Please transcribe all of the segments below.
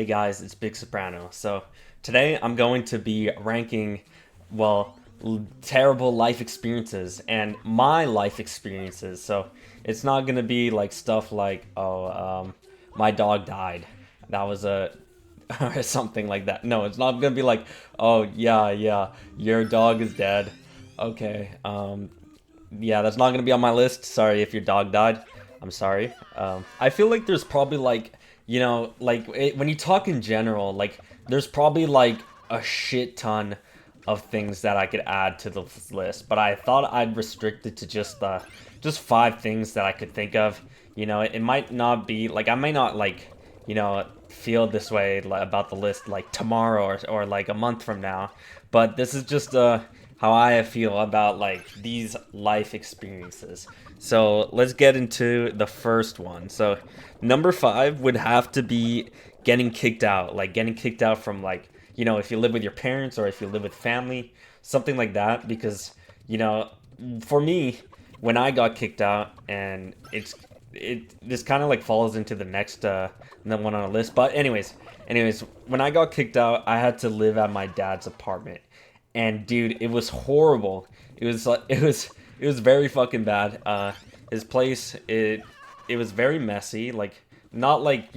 Hey guys, it's Big Soprano. So today I'm going to be ranking, well, terrible life experiences and my life experiences. So it's not gonna be like stuff like, my dog died. That was a or something like that. No, it's not gonna be like, oh yeah, your dog is dead. Okay, yeah, that's not gonna be on my list. Sorry if your dog died. I'm sorry. I feel like there's probably like, when you talk in general, like there's probably like a shit ton of things that I could add to the list, but I thought I'd restrict it to just five things that I could think of. It might not be like I may not like feel this way about the list like tomorrow or like a month from now, but this is just how I feel about like these life experiences. So let's get into the first one. So number five would have to be getting kicked out, like getting kicked out from like if you live with your parents or if you live with family, something like that. Because you know, for me, when I got kicked out, and it this kind of like falls into the next the one on the list. But anyways, when I got kicked out, I had to live at my dad's apartment, and dude, it was horrible. It was like it was very fucking bad. His place, it was very messy. Like not like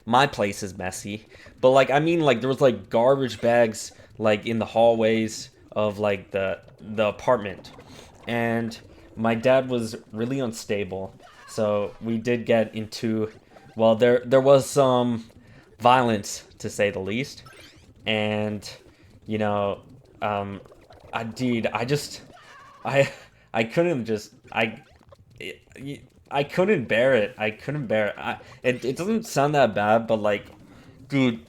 my place is messy, but like I mean like there was like garbage bags like in the hallways of like the apartment, and my dad was really unstable, so we did get into, well, there was some violence to say the least. And you know um I just I I couldn't just I couldn't bear it. I couldn't bear it. It doesn't sound that bad, but like, dude,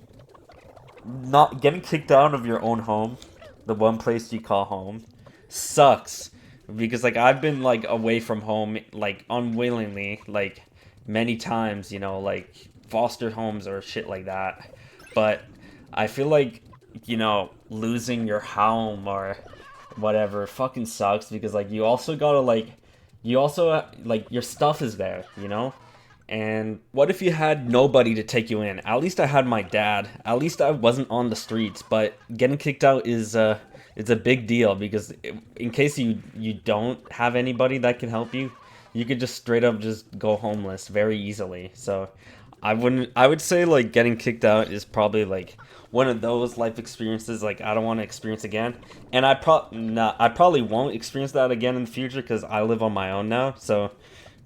not getting kicked out of your own home, the one place you call home, sucks. Because like I've been like away from home like unwillingly like many times, like foster homes or shit like that. But I feel like losing your home or whatever fucking sucks, because like you also like your stuff is there. And what if you had nobody to take you in? At least I had my dad. At least I wasn't on the streets. But getting kicked out is it's a big deal, because in case you don't have anybody that can help you, you could just straight up just go homeless very easily. So I would say like getting kicked out is probably like one of those life experiences like I don't want to experience again. And I probably won't experience that again in the future, because I live on my own now. So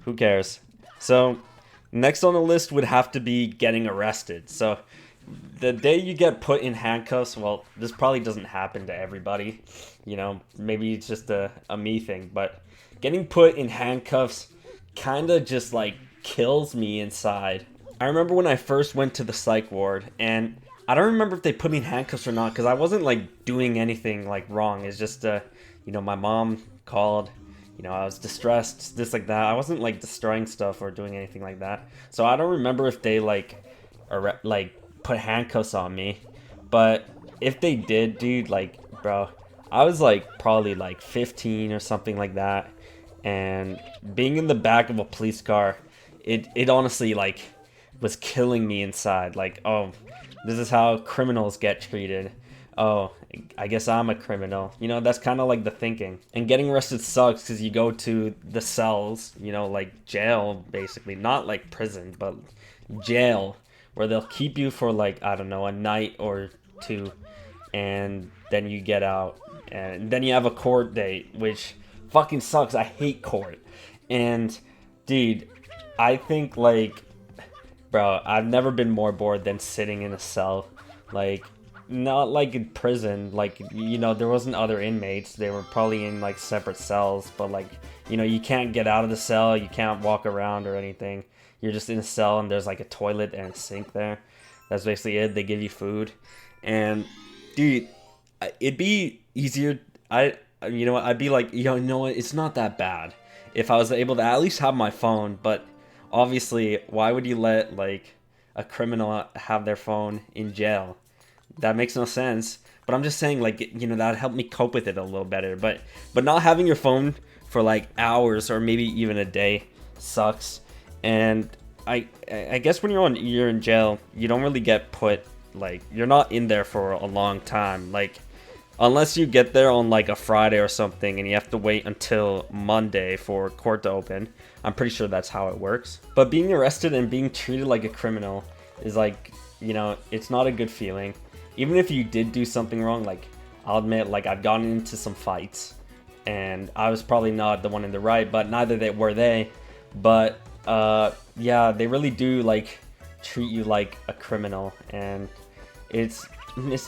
who cares? So next on the list would have to be getting arrested. So the day you get put in handcuffs, well, this probably doesn't happen to everybody. Maybe it's just a me thing, but getting put in handcuffs kind of just like kills me inside. I remember when I first went to the psych ward, and I don't remember if they put me in handcuffs or not, because I wasn't like doing anything like wrong. It's just my mom called. I was distressed, this like that. I wasn't like destroying stuff or doing anything like that. So I don't remember if they like put handcuffs on me. But if they did, dude, like, bro, I was like probably like 15 or something like that. And being in the back of a police car, it honestly like was killing me inside. Like, oh, this is how criminals get treated. Oh, I guess I'm a criminal. That's kind of like the thinking. And getting arrested sucks, because you go to the cells, like jail, basically. Not like prison, but jail, where they'll keep you for like, I don't know, a night or two. And then you get out. And then you have a court date, which fucking sucks. I hate court. And, dude, I think like, bro, I've never been more bored than sitting in a cell. Like, not like in prison, like, there wasn't other inmates. They were probably in like separate cells, but like, you can't get out of the cell, you can't walk around or anything. You're just in a cell, and there's like a toilet and a sink there. That's basically it. They give you food. And dude, it'd be easier. I'd be like, what, it's not that bad if I was able to at least have my phone. But obviously, why would you let like a criminal have their phone in jail? That makes no sense. But I'm just saying, like, that'd help me cope with it a little better. But not having your phone for like hours or maybe even a day sucks. And I guess when you're in jail, you don't really get put, like, you're not in there for a long time. Like, unless you get there on like a Friday or something and you have to wait until Monday for court to open. I'm pretty sure that's how it works. But being arrested and being treated like a criminal is like, it's not a good feeling. Even if you did do something wrong, like, I'll admit, like, I've gotten into some fights and I was probably not the one in the right, but neither were they. But yeah, they really do like treat you like a criminal, and it's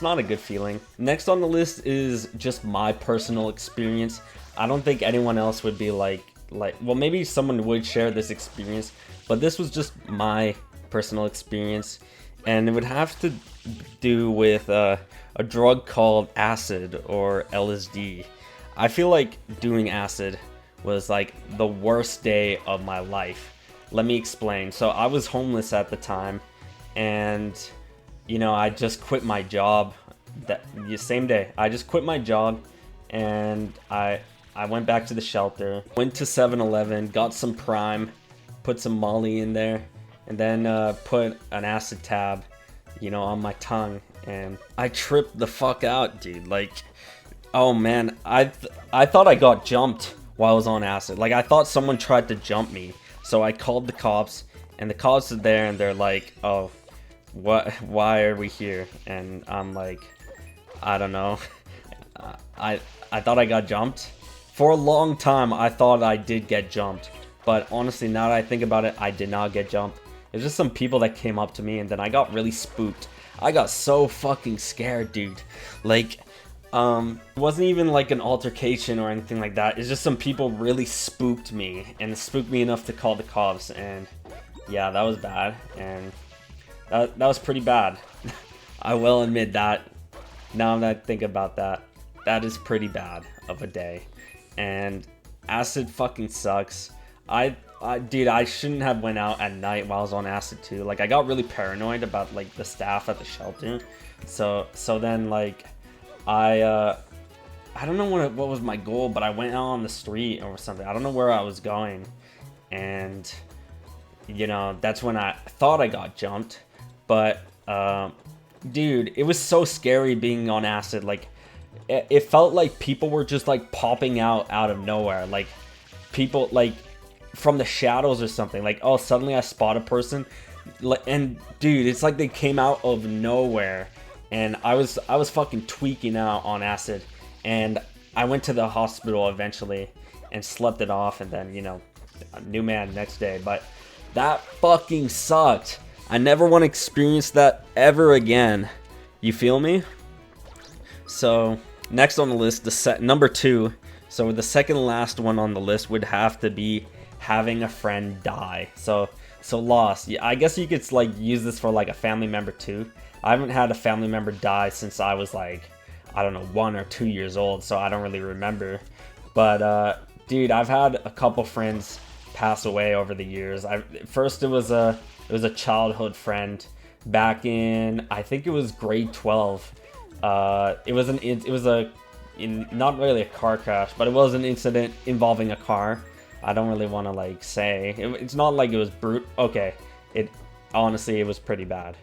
not a good feeling. Next on the list is just my personal experience. I don't think anyone else would be like, well, maybe someone would share this experience, but this was just my personal experience, and it would have to do with a drug called acid or LSD. I feel like doing acid was like the worst day of my life. Let me explain. So I was homeless at the time, and I just quit my job that same day. I just quit my job, and I went back to the shelter, went to 7-Eleven, got some Prime, put some Molly in there, and then put an acid tab, on my tongue, and I tripped the fuck out, dude. Like, oh man, I thought I got jumped while I was on acid. Like, I thought someone tried to jump me, so I called the cops, and the cops are there, and they're like, oh, why are we here? And I'm like, I don't know. I thought I got jumped. For a long time, I thought I did get jumped, but honestly, now that I think about it, I did not get jumped. It was just some people that came up to me, and then I got really spooked. I got so fucking scared, dude. Like, it wasn't even like an altercation or anything like that. It's just some people really spooked me, and spooked me enough to call the cops, and yeah, that was bad, and that was pretty bad. I will admit that. Now that I think about that, that is pretty bad of a day. And acid fucking sucks. Dude, I shouldn't have went out at night while I was on acid too. Like, I got really paranoid about like the staff at the shelter. So then like I don't know what was my goal, but I went out on the street or something. I don't know where I was going, and that's when I thought I got jumped. But dude, it was so scary being on acid. Like, it felt like people were just like popping out of nowhere, like people like from the shadows or something. Like, oh, suddenly I spot a person, and dude, it's like they came out of nowhere, and I was fucking tweaking out on acid, and I went to the hospital eventually and slept it off, and then a new man next day. But that fucking sucked. I never want to experience that ever again. You feel me? So next on the list, number 2. So the second last one on the list would have to be having a friend die. So loss. Yeah, I guess you could like use this for like a family member too. I haven't had a family member die since I was like, I don't know, 1 or 2 years old, so I don't really remember. But dude, I've had a couple friends pass away over the years. First it was a childhood friend back in, I think it was grade 12. It was not really a car crash, but it was an incident involving a car. I don't really want to like say it's not like it was okay, it honestly, it was pretty bad.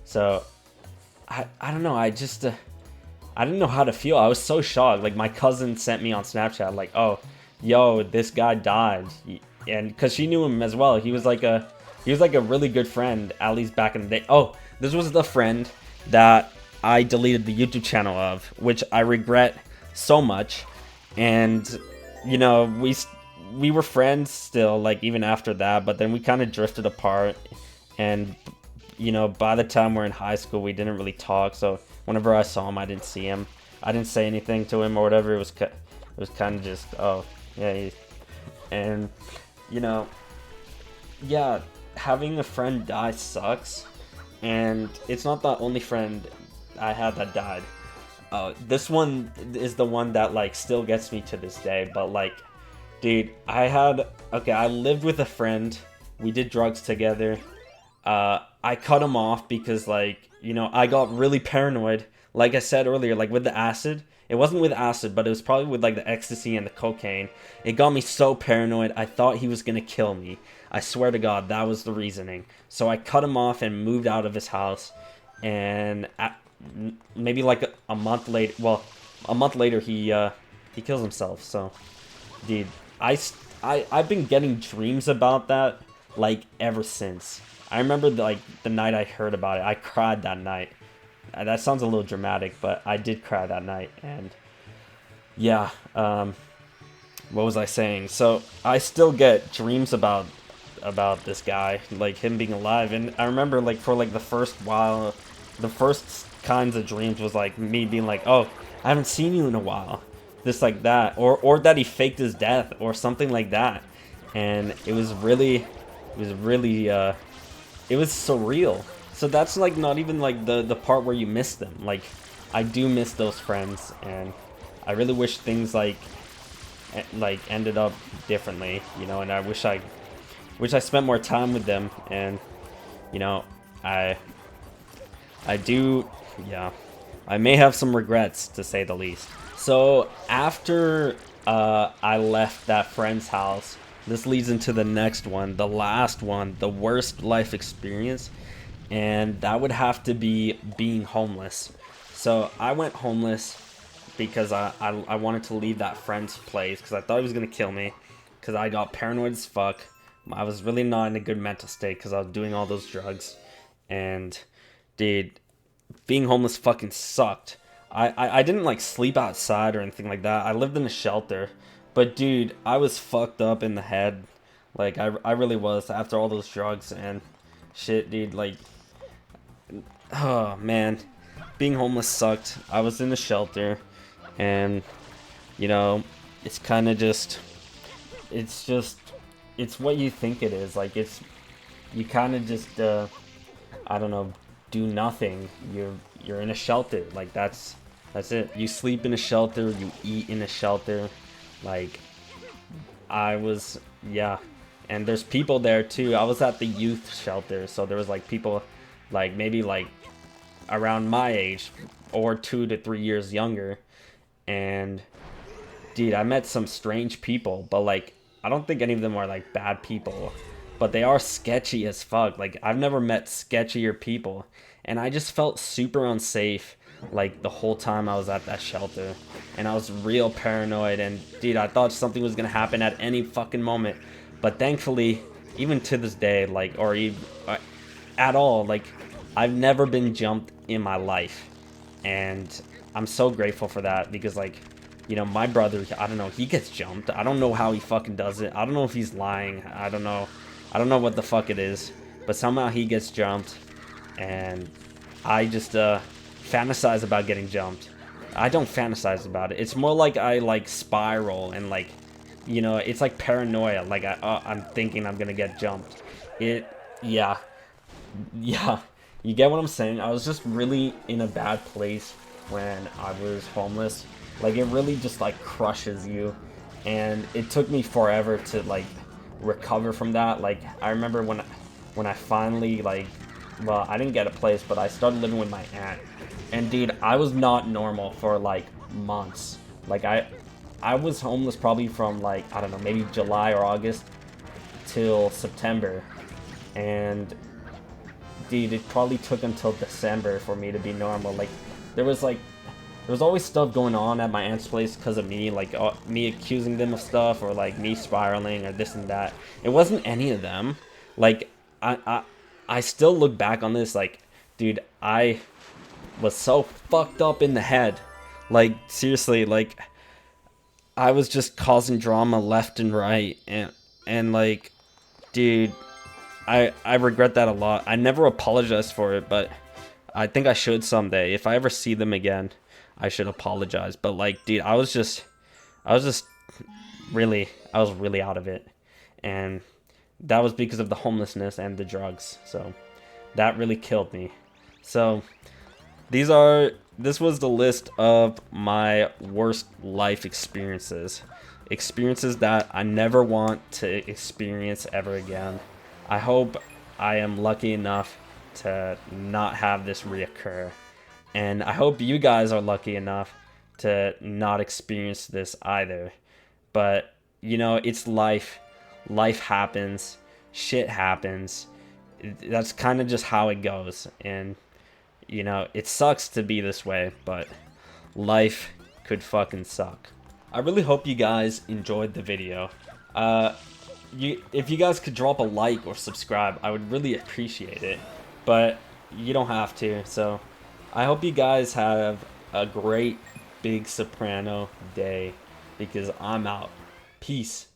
So I don't know, I just I didn't know how to feel. I was so shocked. Like, my cousin sent me on Snapchat like, oh, yo, this guy died, and because she knew him as well. He was like a really good friend, at least back in the day. Oh, this was the friend that I deleted the YouTube channel of, which I regret so much. And we were friends still, like, even after that, but then we kind of drifted apart, and by the time we're in high school, we didn't really talk. So whenever I saw him, I didn't see him, I didn't say anything to him or whatever. It was kind of just, oh yeah, and yeah, having a friend die sucks, and it's not the only friend I had that died. This one is the one that like still gets me to this day. But like, dude, I lived with a friend. We did drugs together. I cut him off because like, I got really paranoid. Like I said earlier, like with the acid, it wasn't with acid, but it was probably with like the ecstasy and the cocaine. It got me so paranoid. I thought he was gonna kill me. I swear to God, that was the reasoning. So I cut him off and moved out of his house. And maybe like a month later, well, a month later, he kills himself. So, dude, I've been getting dreams about that like ever since. I remember like the night I heard about it. I cried that night. That sounds a little dramatic, but I did cry that night. And yeah, what was I saying? So I still get dreams about this guy, like him being alive. And I remember like for like the first while, the first kinds of dreams was like me being like, oh, I haven't seen you in a while, this like that, or that he faked his death or something like that. And it was surreal. So that's like not even like the part where you miss them. Like I do miss those friends, and I really wish things like ended up differently, you know. And I wish I spent more time with them. And you know, I do, yeah, I may have some regrets, to say the least. So after I left that friend's house, this leads into the next one, the last one, the worst life experience, and that would have to be being homeless. So I went homeless because I wanted to leave that friend's place because I thought he was going to kill me because I got paranoid as fuck. I was really not in a good mental state because I was doing all those drugs. And, dude, being homeless fucking sucked. I didn't like sleep outside or anything like that. I lived in a shelter. But dude, I was fucked up in the head. Like I really was after all those drugs and shit, dude. Like, oh man, being homeless sucked. I was in a shelter, and you know, it's kind of it's it's what you think it is. Like you kind of just I don't know, do nothing. You're in a shelter. Like that's it. You sleep in a shelter, you eat in a shelter. Like I was, yeah. And there's people there too. I was at the youth shelter, so there was like people like maybe like around my age or 2 to 3 years younger. And dude, I met some strange people, but like I don't think any of them are like bad people, but they are sketchy as fuck. Like I've never met sketchier people, and I just felt super unsafe like the whole time I was at that shelter. And I was real paranoid, and dude, I thought something was gonna happen at any fucking moment. But thankfully, even to this day, like, or even at all, like, I've never been jumped in my life. And I'm so grateful for that because, like, you know, my brother, I don't know, he gets jumped. I don't know how he fucking does it. I don't know if he's lying. I don't know. I don't know what the fuck it is. But somehow he gets jumped. And I just fantasize about getting jumped. I don't fantasize about it. It's more like I, like, spiral and, like, you know, it's like paranoia. Like, I'm thinking I'm gonna get jumped. Yeah. Yeah. You get what I'm saying? I was just really in a bad place when I was homeless. Like, it really just, like, crushes you. And it took me forever to, like, recover from that. Like, I remember when I finally, like, well, I didn't get a place, but I started living with my aunt. And, dude, I was not normal for, like, months. Like, I was homeless probably from, like, I don't know, maybe July or August till September. And dude, it probably took until December for me to be normal. Like, there was always stuff going on at my aunt's place because of me, like me accusing them of stuff or like me spiraling or this and that. It wasn't any of them. Like, I still look back on this like, dude, I was so fucked up in the head. Like, seriously, like, I was just causing drama left and right, and like, dude, I regret that a lot. I never apologized for it, but I think I should someday. If I ever see them again, I should apologize. But like, dude, I was really out of it. And that was because of the homelessness and the drugs. So that really killed me. So this was the list of my worst life experiences. Experiences that I never want to experience ever again. I hope I am lucky enough to not have this reoccur. And I hope you guys are lucky enough to not experience this either. But, you know, it's life. Life happens. Shit happens. That's kind of just how it goes. And, you know, it sucks to be this way, but life could fucking suck. I really hope you guys enjoyed the video. If you guys could drop a like or subscribe, I would really appreciate it. But you don't have to. So I hope you guys have a great big soprano day, because I'm out. Peace.